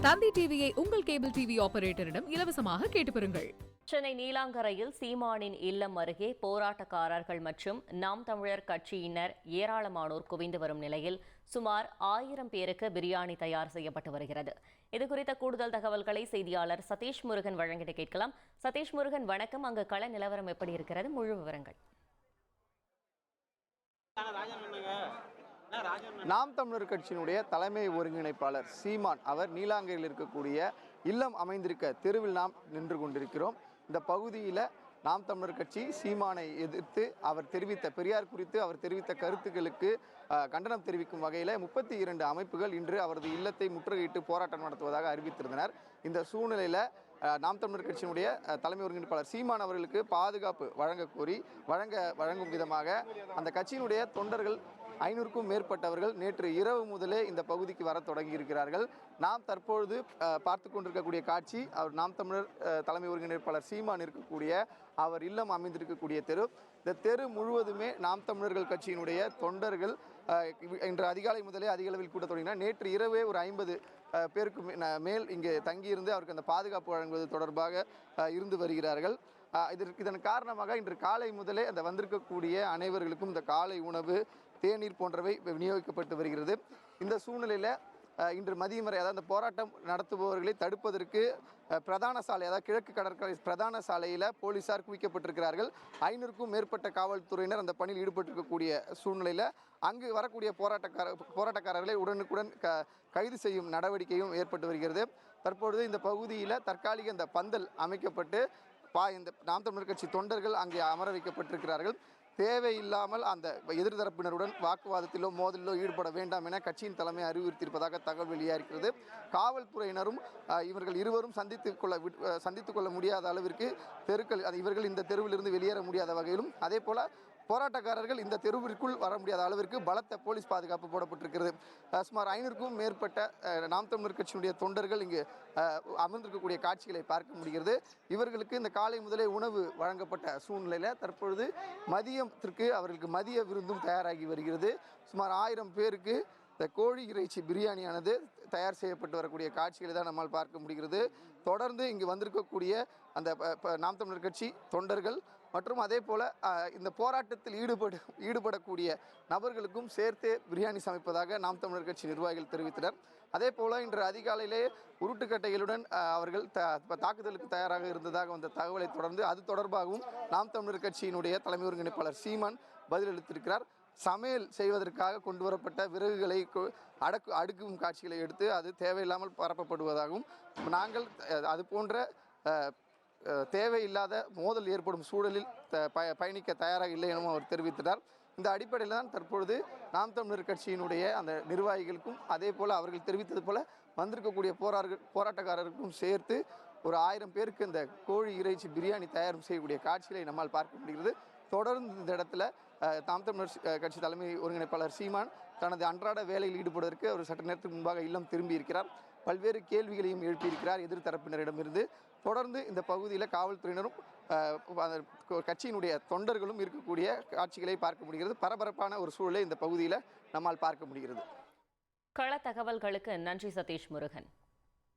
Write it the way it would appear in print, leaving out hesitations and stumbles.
தந்தி டிவியை உங்கள் cable TV ஆபரேட்டரிடம் இலவசமாக கேட்டு பெறுங்கள். சென்னை நீலாங்கரையில் சீமானின் இல்லம் அருகே போராட்டக்காரர்கள் மற்றும் நாம் தமிழர் கட்சியினர் ஏராளமானோர் குவிந்து வரும் நிலையில் சுமார் 1000 பேருக்கு பிரியாணி தயார் செய்யப்பட்டு வருகிறது. இதுகுறித்த கூடுதல் தகவல்களை செய்தியாளர் சதீஷ் முருகன் வழங்கிட கேட்கலாம். சதீஷ் முருகன், வணக்கம். அங்கு கள நிலவரம் எப்படி இருக்கிறது? முழு விவரங்கள். நாம் தமிழர் கட்சியினுடைய தலைமை ஒருங்கிணைப்பாளர் சீமான் அவர் நீலாங்கரையில் இருக்கக்கூடிய இல்லம் அமைந்திருக்க தெருவில் நாம் நின்று கொண்டிருக்கிறோம். இந்த பகுதியில் நாம் தமிழர் கட்சி சீமானை எதிர்த்து அவர் தெரிவித்த பெரியார் குறித்து அவர் தெரிவித்த கருத்துக்களுக்கு கண்டனம் தெரிவிக்கும் வகையில் 32 அமைப்புகள் இன்று அவரது இல்லத்தை முற்றுகையிட்டு போராட்டம் நடத்துவதாக அறிவித்திருந்தனர். இந்த சூழ்நிலையில் நாம் தமிழர் கட்சியினுடைய தலைமை ஒருங்கிணைப்பாளர் சீமான் அவர்களுக்கு பாதுகாப்பு வழங்கும் விதமாக அந்த கட்சியினுடைய தொண்டர்கள் 500க்கும் மேற்பட்டவர்கள் நேற்று இரவு முதலே இந்த பகுதிக்கு வர தொடங்கி இருக்கிறார்கள். நாம் தற்பொழுது பார்த்து கொண்டிருக்கக்கூடிய காட்சி அவர் நாம் தமிழர் தலைமை ஒருங்கிணைப்பாளர் சீமான் இருக்கக்கூடிய அவர் இல்லம் அமைந்திருக்கக்கூடிய தெரு. இந்த தெரு முழுவதுமே நாம் தமிழர்கள் கட்சியினுடைய தொண்டர்கள் இன்று அதிகாலை முதலே அதிக அளவில் கூட்ட தொடங்கினார். நேற்று இரவே ஒரு 50 பேருக்கு மேல் இங்கே தங்கியிருந்து அவருக்கு அந்த பாதுகாப்பு வழங்குவது தொடர்பாக இருந்து வருகிறார்கள். இதன் காரணமாக இன்று காலை முதலே அந்த வந்திருக்கக்கூடிய அனைவர்களுக்கும் இந்த காலை உணவு, தேநீர் போன்றவை விநியோகிக்கப்பட்டு வருகிறது. இந்த சூழ்நிலையில் இன்று மதியம் வரை அதாவது அந்த போராட்டம் நடத்துபவர்களை தடுப்பதற்கு பிரதான சாலை அதாவது கிழக்கு கடற்கரை பிரதான சாலையில் போலீசார் குவிக்கப்பட்டிருக்கிறார்கள். 500க்கும் மேற்பட்ட காவல்துறையினர் அந்த பணியில் ஈடுபட்டிருக்கக்கூடிய சூழ்நிலையில் அங்கு வரக்கூடிய போராட்டக்காரர்களை உடனுக்குடன் கைது செய்யும் நடவடிக்கையும் ஏற்பட்டு வருகிறது. தற்பொழுது இந்த பகுதியில் தற்காலிக இந்த பந்தல் அமைக்கப்பட்டு இந்த நாம் தமிழர் கட்சி தொண்டர்கள் அங்கே அமர வைக்கப்பட்டிருக்கிறார்கள். தேவையில்லாமல் அந்த எதிர்தரப்பினருடன் வாக்குவாதத்திலோ மோதலிலோ ஈடுபட வேண்டாம் என கட்சியின் தலைமை அறிவுறுத்தியிருப்பதாக தகவல் வெளியாகிறது. காவல்துறையினரும் இவர்கள் இருவரும் சந்தித்துக் கொள்ள முடியாத அளவிற்கு இவர்கள் இந்த தெருவிலிருந்து வெளியேற முடியாத வகையிலும் அதே போல போராட்டக்காரர்கள் இந்த தெருவிற்குள் வர முடியாத அளவிற்கு பலத்த போலீஸ் பாதுகாப்பு போடப்பட்டிருக்கிறது. சுமார் 500க்கும் மேற்பட்ட நாம் தமிழர் கட்சியினுடைய தொண்டர்கள் இங்கு அமர்ந்திருக்கக்கூடிய காட்சிகளை பார்க்க முடிகிறது. இவர்களுக்கு இந்த காலை முதலே உணவு வழங்கப்பட்ட சூழ்நிலையில் தற்பொழுது மதியத்திற்கு அவர்களுக்கு மதிய விருந்தும் தயாராகி வருகிறது. சுமார் 1000 பேருக்கு இந்த கோழி இறைச்சி பிரியாணியானது தயார் செய்யப்பட்டு வரக்கூடிய காட்சிகளை தான் நம்மால் பார்க்க முடிகிறது. தொடர்ந்து இங்கு வந்திருக்கக்கூடிய அந்த நாம் தமிழர் கட்சி தொண்டர்கள் மற்றும் அதே போல் இந்த போராட்டத்தில் ஈடுபடக்கூடிய நபர்களுக்கும் சேர்த்தே பிரியாணி சமைப்பதாக நாம் தமிழர் கட்சி நிர்வாகிகள் தெரிவித்தனர். அதே போல் இன்று அதிகாலையிலே உருட்டுக்கட்டைகளுடன் அவர்கள் தாக்குதலுக்கு தயாராக இருந்ததாக வந்த தகவலை தொடர்ந்து அது தொடர்பாகவும் நாம் தமிழர் கட்சியினுடைய தலைமை ஒருங்கிணைப்பாளர் சீமான் பதிலளித்திருக்கிறார். சமையல் செய்வதற்காக கொண்டு வரப்பட்ட விறகுகளை அடுக்கும் காட்சிகளை எடுத்து அது தேவையில்லாமல் பரப்பப்படுவதாகவும் நாங்கள் அது போன்ற தேவையில்லாத மோதல் ஏற்படும் சூழலில் பயணிக்க தயாராக இல்லை எனவும் அவர் தெரிவித்தார். இந்த அடிப்படையில் தான் தற்பொழுது நாம் தமிழர் கட்சியினுடைய அந்த நிர்வாகிகளுக்கும் அதே போல் அவர்கள் தெரிவித்தது போல வந்திருக்கக்கூடிய போராட்டக்காரருக்கும் சேர்த்து ஒரு 1000 பேருக்கு இந்த கோழி இறைச்சி பிரியாணி தயார் செய்யக்கூடிய காட்சிகளை நம்மால் பார்க்க முடிகிறது. தொடர்ந்து இந்த இடத்துல நாம் தமிழர் கட்சி தலைமை ஒருங்கிணைப்பாளர் சீமான் தனது அன்றாட வேலையில் ஈடுபடுவதற்கு அவர் சற்று நேரத்துக்கு முன்பாக இல்லம் திரும்பி இருக்கிறார். பல்வேறு கேள்விகளையும் எழுப்பியிருக்கிறார் எதிர்த்தரப்பினரிடமிருந்து. தொடர்ந்து இந்த பகுதியில் காவல்துறையினரும் கட்சியினுடைய தொண்டர்களும் இருக்கக்கூடிய காட்சிகளை பார்க்க முடிகிறது. பரபரப்பான ஒரு சூழலை இந்த பகுதியில் நம்மால் பார்க்க முடிகிறது. கள தகவல்களுக்கு நன்றி சதீஷ் முருகன்.